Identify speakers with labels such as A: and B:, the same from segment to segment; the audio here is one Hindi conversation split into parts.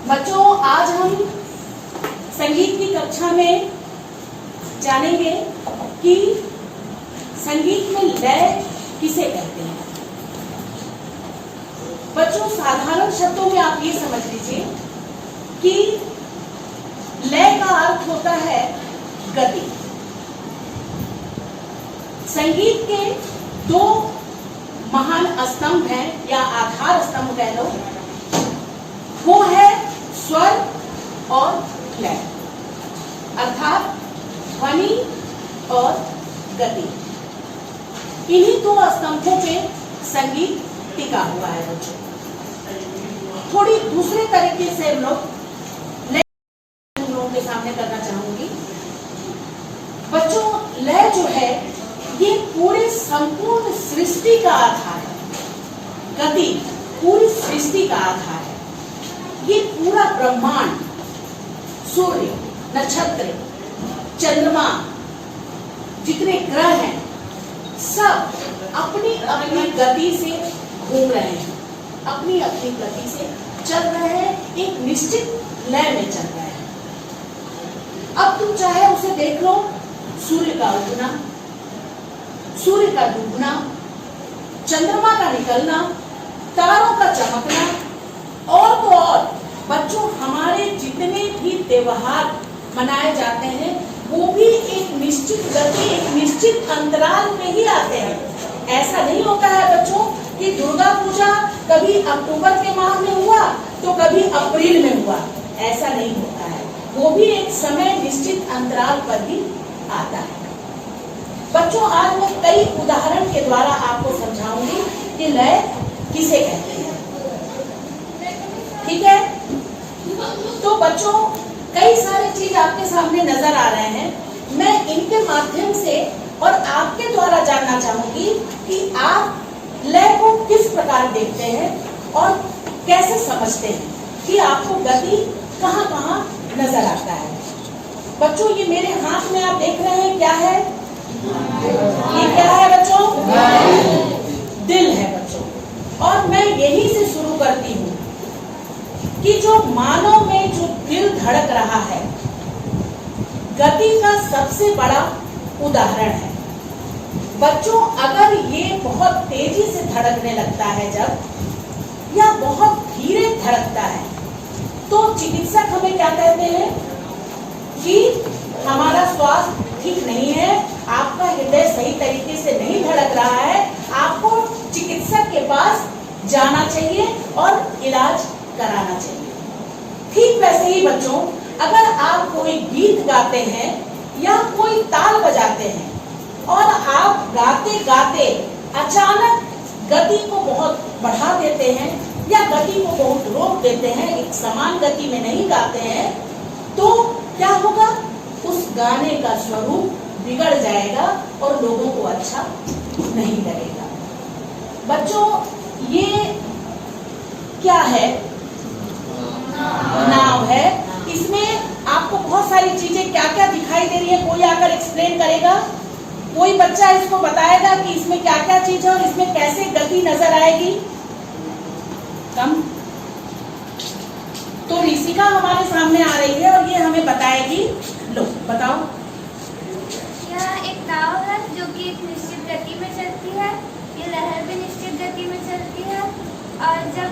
A: बच्चों, आज हम संगीत की कक्षा में जानेंगे कि संगीत में लय किसे कहते हैं। बच्चों, साधारण शब्दों में आप ये समझ लीजिए कि लय का अर्थ होता है गति। संगीत के दो महान स्तंभ हैं या आधार स्तंभ कह लो, वो है स्वर और लय, अर्थात ध्वनि और गति। इन्हीं दो स्तंभों पे संगीत टिका हुआ है। बच्चों, थोड़ी दूसरे तरीके से हम लोग के सामने करना चाहूंगी। बच्चों, लय जो है ये पूरे संपूर्ण सृष्टि का आधार है। गति पूरी सृष्टि का आधार है। ये पूरा ब्रह्मांड, सूर्य, नक्षत्र, चंद्रमा, जितने ग्रह हैं, सब अपनी अपनी गति से घूम रहे हैं, अपनी अपनी गति से चल रहे हैं, एक निश्चित लय में चल रहे हैं। अब तुम चाहे उसे देख लो, सूर्य का उगना, सूर्य का डूबना, चंद्रमा का निकलना, तारों का चमकना, और तो और बच्चों हमारे जितने भी त्योहार मनाए जाते हैं वो भी एक निश्चित गति, एक निश्चित अंतराल में ही आते हैं। ऐसा नहीं होता है बच्चों कि दुर्गा पूजा कभी अक्टूबर के माह में हुआ तो कभी अप्रैल में हुआ, ऐसा नहीं होता है। वो भी एक समय निश्चित अंतराल पर ही आता है। बच्चों, आज मैं कई उदाहरण के द्वारा आपको समझाऊंगी कि लय किसे कहते हैं। ठीक है? तो बच्चों, कई सारे चीज आपके सामने नजर आ रहे हैं। मैं इनके माध्यम से और आपके द्वारा जानना चाहूंगी कि आप लय को किस प्रकार देखते हैं और कैसे समझते हैं कि आपको गति कहाँ कहाँ नजर आता है। बच्चों, ये मेरे हाथ में आप देख रहे हैं, क्या है? ये क्या है बच्चों? दिल है बच्चों। और मैं यही से शुरू करती हूँ कि जो मानव में जो दिल धड़क रहा है, गति का सबसे बड़ा उदाहरण है। बच्चों, अगर ये बहुत तेजी से धड़कने लगता है जब, या बहुत धीरे धड़कता है, तो चिकित्सक हमें क्या कहते हैं कि हमारा स्वास्थ्य ठीक नहीं है, आपका हृदय सही तरीके से नहीं धड़क रहा है, आपको चिकित्सक के पास जाना चाहिए और इलाज कराना चाहिए। ठीक वैसे ही बच्चों, अगर आप कोई गीत गाते हैं या कोई ताल बजाते हैं और आप गाते गाते अचानक गति को बहुत बढ़ा देते हैं या गति को बहुत रोक देते हैं, एक समान गति में नहीं गाते हैं, तो क्या होगा? उस गाने का स्वरूप बिगड़ जाएगा और लोगों को अच्छा नहीं लगेगा। बच्चों, ये क्या है? नाव है। इसमें आपको बहुत सारी चीजें क्या क्या दिखाई दे रही है, कोई आकर एक्सप्लेन करेगा? कोई बच्चा इसको बताएगा कि इसमें क्या क्या चीज है और इसमें कैसे गति नजर आएगी? कम। तो ऋषिका हमारे सामने आ रही है और ये हमें बताएगी। लो बताओ।
B: यह एक नाव है जो कि एक निश्चित गति में चलती है। ये लहर भी निश्चित गति में चलती है और जब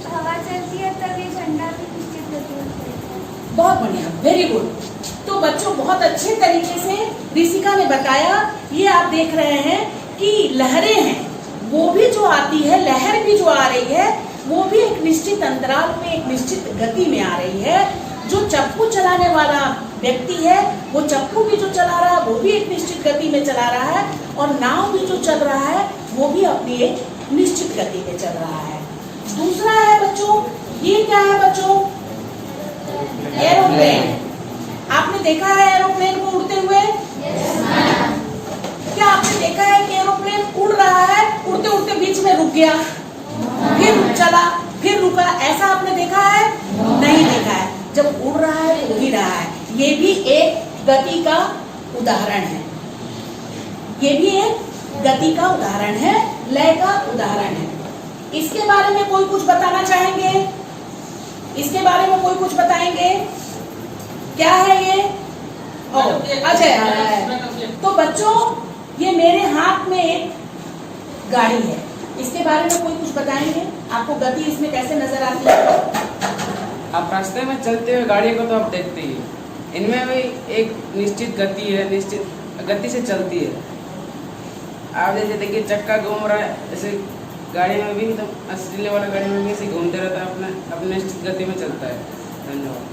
B: हवा चलती है तब ये झंडा भी निश्चित गति में चलता है।
A: बहुत बढ़िया, वेरी गुड। तो बच्चों, बहुत अच्छे तरीके से ऋषिका ने बताया। ये आप देख रहे हैं कि लहरें हैं, वो भी जो आती है, लहर भी जो आ रही है, वो भी एक निश्चित अंतराल में, एक निश्चित गति में आ रही है। जो चप्पू चलाने वाला व्यक्ति है, वो चप्पू भी जो चला रहा है वो भी एक निश्चित गति में चला रहा है, और नाव भी जो चल रहा है वो भी अपनी एक निश्चित गति में चल रहा है। दूसरा है बच्चों, ये क्या है बच्चों? एरोप्लेन। आपने देखा है एरोप्लेन को उड़ते हुए? क्या आपने देखा है कि एरोप्लेन उड़ रहा है, उड़ते उड़ते बीच में रुक गया, फिर चला, फिर रुका? ऐसा आपने देखा है? नहीं देखा है। जब उड़ रहा है तो उड़ ही रहा है। ये भी एक गति का उदाहरण है, ये भी एक गति का उदाहरण है, लय का उदाहरण है। इसके बारे में कोई कुछ बताना चाहेंगे? इसके बारे में कोई कुछ बताएंगे? क्या है ये? अजय है। तो बच्चों, ये मेरे हाथ में एक गाड़ी है, इसके बारे में कोई कुछ बताएंगे? आपको गति इसमें कैसे नजर आती है?
C: आप रास्ते में चलते हुए गाड़ी को तो आप देखते ही, इनमें भी एक निश्चित गति है, निश्चित गति से चलती है। आप जैसे देखिए चक्का घूम रहा है, ऐसे गाड़ी में भी, तो अस्ट्रेलिया वाला गाड़ी में भी ऐसे घूमते रहता है, अपने निश्चित गति में चलता है। धन्यवाद।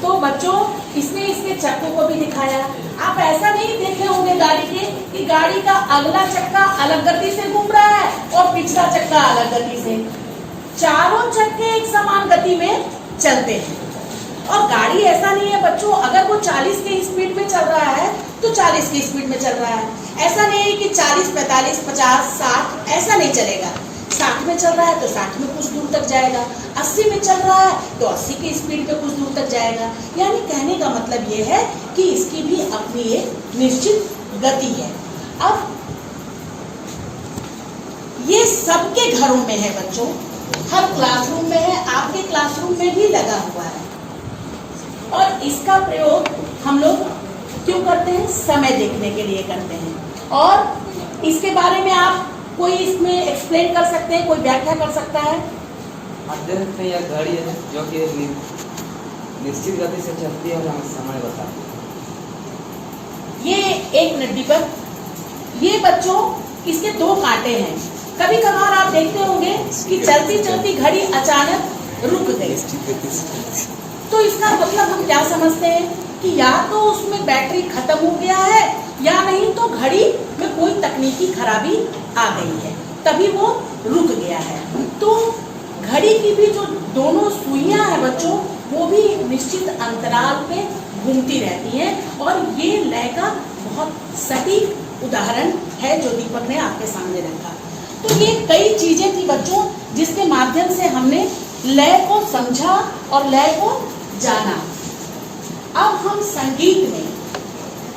A: तो बच्चों, इसने इसके चक्कों को भी दिखाया। आप ऐसा नहीं देखे होंगे गाड़ी के कि गाड़ी का अगला चक्का अलग गति से घूम रहा है और पिछला चक्का अलग गति से। चारों चक्के एक समान गति में चलते हैं। और गाड़ी ऐसा नहीं है बच्चों, अगर वो 40 की स्पीड में चल रहा है तो 40 की स्पीड में चल रहा है। ऐसा नहीं है कि 40, 45, 50, 60 ऐसा नहीं चलेगा। 60 में चल रहा है तो 60 में कुछ दूर तक जाएगा, 80 में चल रहा है तो 80 की स्पीड पे कुछ दूर तक जाएगा। यानी कहने का मतलब ये है कि इसकी भी अपनी एक निश्चित गति है। अब ये सबके घरों में है बच्चों, हर क्लासरूम में है, आपके क्लासरूम में भी लगा हुआ है। और इसका प्रयोग हम लोग क्यों करते हैं? समय देखने के लिए करते हैं। और इसके बारे में आप कोई इसमें एक्सप्लेन कर सकते हैं, कोई व्याख्या कर सकता है?
D: आप देख सकते हैं यह घड़ी है जो कि निश्चित गति से चलती है और हमें समय बताती है।
A: ये एक मिनट दीपक, ये बच्चों इसके 2 कांटे हैं। कभी कभार आप देखते होंगे कि चलती चलती घड़ी अचानक रुक गई, तो इसका मतलब हम क्या समझते हैं कि या तो उसमें बैटरी खत्म हो गया है या नहीं तो घड़ी में कोई तकनीकी खराबी आ गई है, तभी वो रुक गया है। तो घड़ी की भी जो दोनों सुइयां हैं बच्चों, वो भी एक निश्चित अंतराल पे घूमती रहती हैं। और ये लय का बहुत सटीक उदाहरण है जो दीपक ने आपके सामने रखा। तो ये कई चीजें थी बच्चों जिसके माध्यम से हमने लय को समझा और लय को जाना। अब हम संगीत में,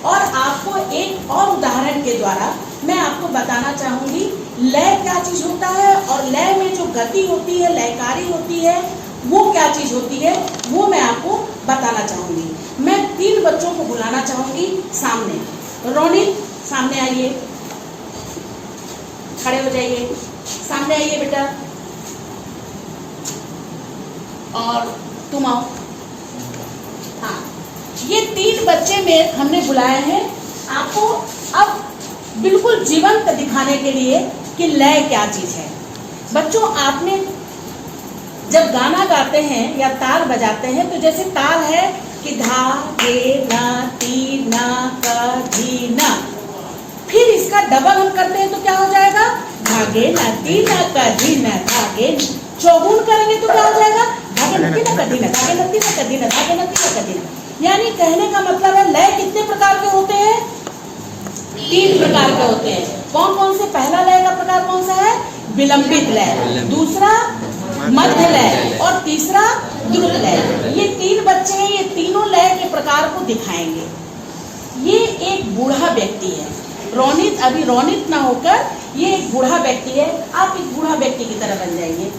A: और आपको एक और उदाहरण के द्वारा मैं आपको बताना चाहूंगी लय क्या चीज होता है और लय में जो गति होती है, लयकारी होती है, वो क्या चीज होती है, वो मैं आपको बताना चाहूंगी। मैं 3 बच्चों को बुलाना चाहूंगी सामने। रोनित, सामने आइए, खड़े हो जाइए, सामने आइए बेटा। और तुम आओ। हाँ, ये 3 बच्चे में हमने बुलाए हैं आपको अब बिल्कुल जीवंत दिखाने के लिए कि लय क्या चीज है। बच्चों, आपने जब गाना गाते हैं या ताल बजाते हैं तो जैसे ताल है कि धा गे ना ती ना का धी ना, फिर इसका डबल हम करते हैं तो क्या हो जाएगा? धागे ना ती ना का धी ना धागे। चौगुन करेंगे तो क्या हो जाएगा? धागे नती ना कदी ना धागे नती ना कदी ना धागे नती ना कदी ना। यानी कहने का मतलब है लय कितने प्रकार के होते हैं? 3 प्रकार के होते हैं। कौन कौन से? पहला लय का प्रकार कौन सा है? विलंबित लय, दूसरा मध्य लय और तीसरा द्रुत लय। ये 3 बच्चे हैं, ये तीनों लय के प्रकार को दिखाएंगे। ये एक बूढ़ा व्यक्ति है, रोनित, अभी रोनित ना होकर ये एक बूढ़ा व्यक्ति है। आप एक बूढ़ा व्यक्ति की तरह बन जाइए,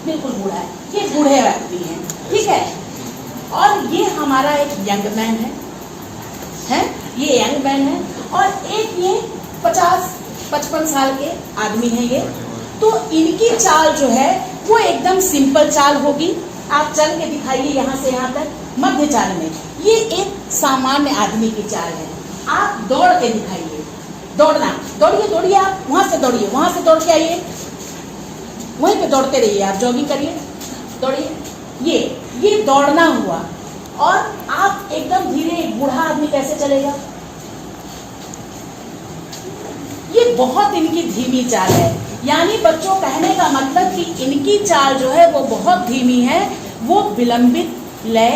A: बिल्कुल बूढ़ा है, ये बूढ़े व्यक्ति हैं, ठीक है। और ये हमारा एक यंग मैन है, ये यंग मैन है। और एक ये 50-55 साल के आदमी है ये। तो इनकी चाल जो है वो एकदम सिंपल चाल होगी। आप चल के दिखाइए यहाँ से यहाँ तक, मध्य चाल में। ये एक सामान्य आदमी की चाल है। आप दौड़ के दिखाइए, दौड़ना, दौड़िए दौड़िए, आप वहां से दौड़िए, वहां से दौड़ के आइए, वहीं पे दौड़ते रहिए, आप जॉगिंग करिए, दौड़िए। ये दौड़ना हुआ। और आप एकदम धीरे, एक बूढ़ा आदमी कैसे चलेगा? ये बहुत इनकी धीमी चाल है। यानी बच्चों, कहने का मतलब कि इनकी चाल जो है वो बहुत धीमी है, वो विलंबित लय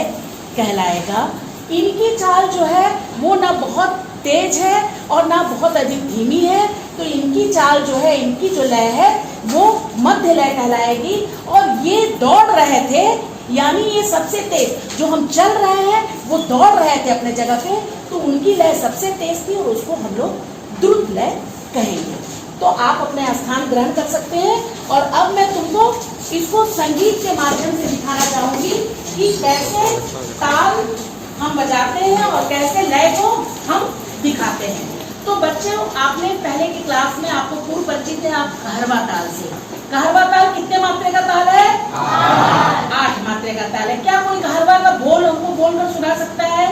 A: कहलाएगा। इनकी चाल जो है वो ना बहुत तेज है और ना बहुत अधिक धीमी है, तो इनकी चाल जो है, इनकी जो लय है वो मध्य लय कहलाएगी। और ये दौड़ रहे थे, यानी ये सबसे तेज, जो हम चल रहे हैं वो दौड़ रहे थे अपने जगह पे, तो उनकी लय सबसे तेज थी और उसको हम लोग द्रुत लय कहेंगे। तो आप अपने स्थान ग्रहण कर सकते हैं। और अब मैं तुमको इसको संगीत के माध्यम से दिखाना चाहूंगी कि कैसे ताल हम बजाते हैं और कैसे लय को हम दिखाते हैं। तो बच्चों, आपने पहले की क्लास में आपको पूर्व परिचित है आप कहरवा ताल से। कहरवा ताल कितने मात्रे का ताल है? 8 मात्रे का ताल है। क्या कोई कहरवा का बोल हमको बोलकर सुना सकता है?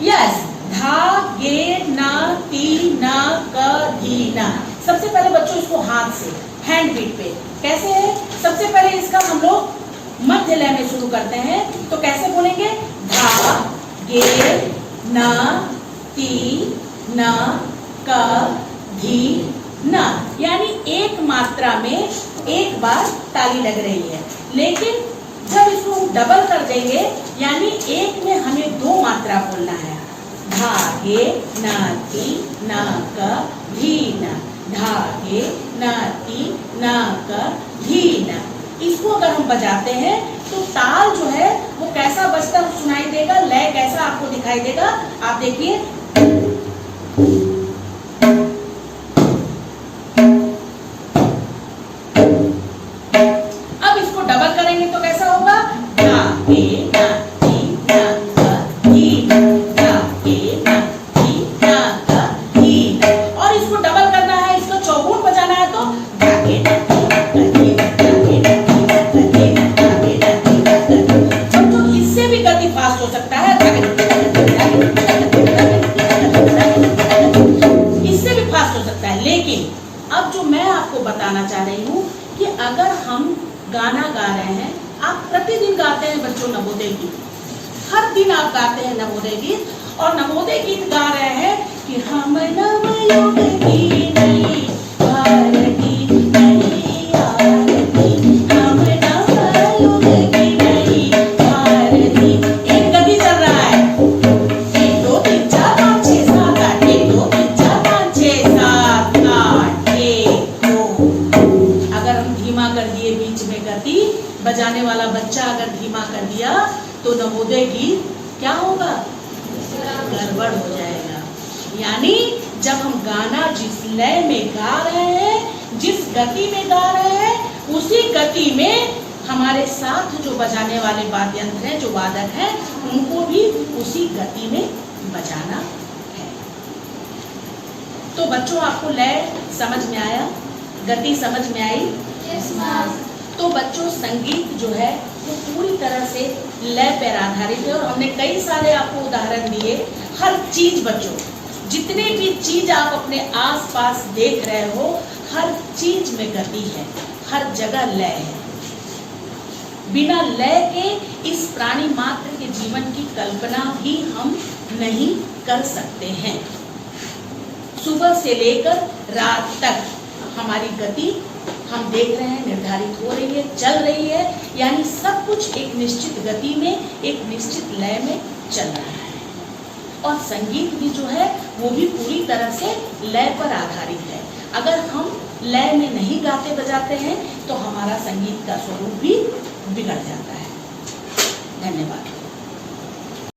A: यस, धा गे ना ती ना क धी ना। सबसे पहले बच्चों इसको हाथ से, हैंड बीट पे कैसे है? सबसे पहले इसका हम लोग मध्य लय में शुरू करते हैं। तो कैसे बोलेंगे? धा गे ना ती ना क धी ना, यानी एक मात्रा में एक बार ताली लग रही है। लेकिन जब इसको हम डबल कर देंगे, यानी एक में हमें 2 मात्रा बोलना है। धागे ना ती ना क धी ना, धागे ना ती ना क धी ना। इसको अगर हम बजाते हैं तो ताल जो है वो कैसा बजता सुनाई देगा, लय कैसा आपको दिखाई देगा, आप देखिए। अब इसको डबल करेंगे तो कैसा होगा? धागे ना ती ना क धी ना, धागे ना ती ना क धी ना। और इसको डबल करना है, इसको चौगुन बजाना है तो धागे ना ती ना क धी ना, धागे ना ती ना क धी ना, धागे ना ती ना क धी ना। तो इससे भी गति फास्ट हो सकता है, इससे भी फास्ट हो सकता है। लेकिन अब जो मैं आपको बताना चाह रही हूँ कि अगर हम गाना गा रहे हैं, आप प्रतिदिन गाते हैं बच्चों नवोदय गीत, हर दिन आप गाते हैं नवोदय गीत, और नवोदय गीत गा रहे हैं कि हम नवयुग की नई भारती नई आरती, हम नवयुग की नई भारती। एक गति चल रहा है, 1 2 3 4 5 6 7 8, 1 2 3 4 5 6 7 8, 1 2। अगर हम धीमा कर दिए बीच में गति, बजाने वाला बच्चा अगर धीमा कर दिया तो नवोदय गीत क्या होगा? गड़बड़ हो जाएगा। यानी जब हम गाना जिस लय में गा रहे हैं, जिस गति में गा रहे हैं, उसी गति में हमारे साथ जो बजाने वाले वाद्य यंत्र हैं, जो वादक हैं, उनको भी उसी गति में बजाना है। तो बच्चों, आपको लय समझ में आया, गति समझ में आई? तो बच्चों, संगीत जो है वो पूरी तरह से लय पर आधारित है, और हमने कई सारे आपको उदाहरण दिए। हर चीज बच्चों, जितने भी चीज आप अपने आसपास देख रहे हो, हर चीज में गति है, हर जगह लय है। बिना लय के इस प्राणी मात्र के जीवन की कल्पना भी हम नहीं कर सकते हैं। सुबह से लेकर रात तक हमारी गति हम देख रहे हैं निर्धारित हो रही है, चल रही है, यानी सब कुछ एक निश्चित गति में, एक निश्चित लय में चल रहा है। और संगीत भी जो है वो भी पूरी तरह से लय पर आधारित है। अगर हम लय में नहीं गाते बजाते हैं तो हमारा संगीत का स्वरूप भी बिगड़ जाता है। धन्यवाद।